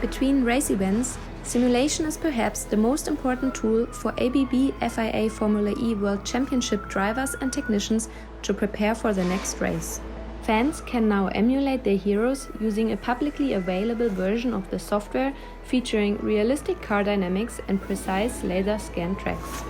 Between race events, simulation is perhaps the most important tool for ABB FIA Formula E World Championship drivers and technicians to prepare for the next race. Fans can now emulate their heroes using a publicly available version of the software featuring realistic car dynamics and precise laser scan tracks.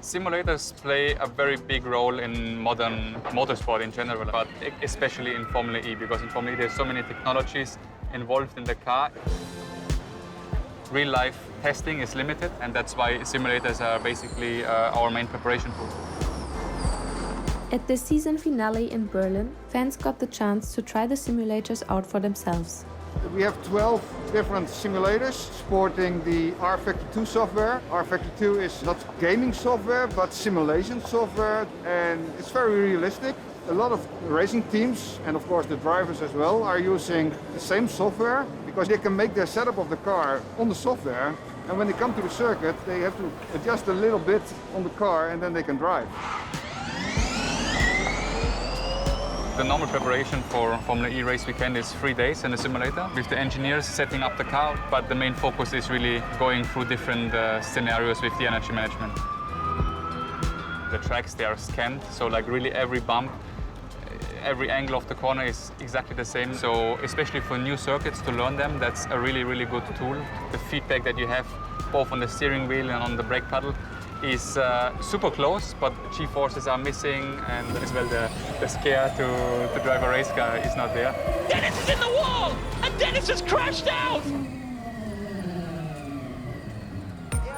Simulators play a very big role in modern motorsport in general, but especially in Formula E, because in Formula E there's so many technologies involved in the car. Real-life testing is limited, and that's why simulators are basically our main preparation tool. At the season finale in Berlin, fans got the chance to try the simulators out for themselves. We have 12 different simulators sporting the R-Factor 2 software. R-Factor 2 is not gaming software, but simulation software, and it's very realistic. A lot of racing teams, and of course the drivers as well, are using the same software because they can make their setup of the car on the software, and when they come to the circuit, they have to adjust a little bit on the car and then they can drive. The normal preparation for Formula E race weekend is 3 days in the simulator with the engineers setting up the car, but the main focus is really going through different scenarios with the energy management. The tracks, they are scanned, so like really every bump, every angle of the corner is exactly the same. So especially for new circuits to learn them, that's a really, really good tool. The feedback that you have both on the steering wheel and on the brake pedal is super close, but G-forces are missing, and as well the scare to drive a race car is not there. Dennis is in the wall, and Dennis has crashed out!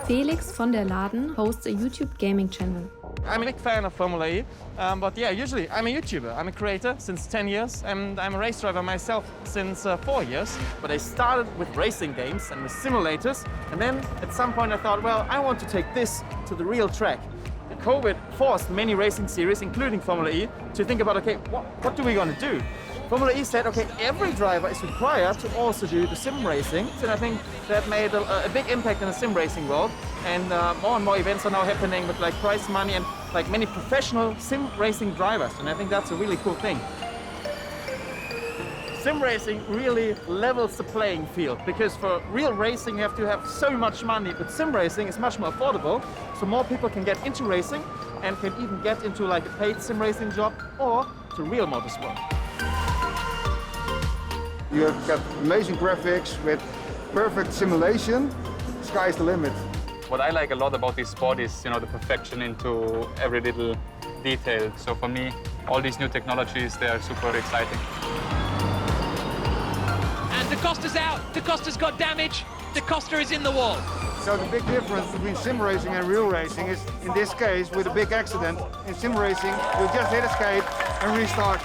Felix von der Laden hosts a YouTube gaming channel. I'm a big fan of Formula E, but yeah, usually I'm a YouTuber. I'm a creator since 10 years, and I'm a race driver myself since 4 years. But I started with racing games and with simulators, and then at some point I thought, well, I want to take this to the real track. COVID forced many racing series, including Formula E, to think about, okay, what do we want to do? Formula E said, okay, every driver is required to also do the sim racing, and I think that made a big impact in the sim racing world. And more events are now happening with like prize money and like many professional sim racing drivers, and I think that's a really cool thing. Sim racing really levels the playing field, because for real racing you have to have so much money, but sim racing is much more affordable, so more people can get into racing and can even get into like a paid sim racing job or to real motorsport. You have got amazing graphics with perfect simulation. Sky's the limit. What I like a lot about this sport is, the perfection into every little detail. So for me, all these new technologies, they are super exciting. And Da Costa's out. Da Costa's got damage. Da Costa is in the wall. So the big difference between sim racing and real racing is, in this case, with a big accident, in sim racing, you just hit escape and restart.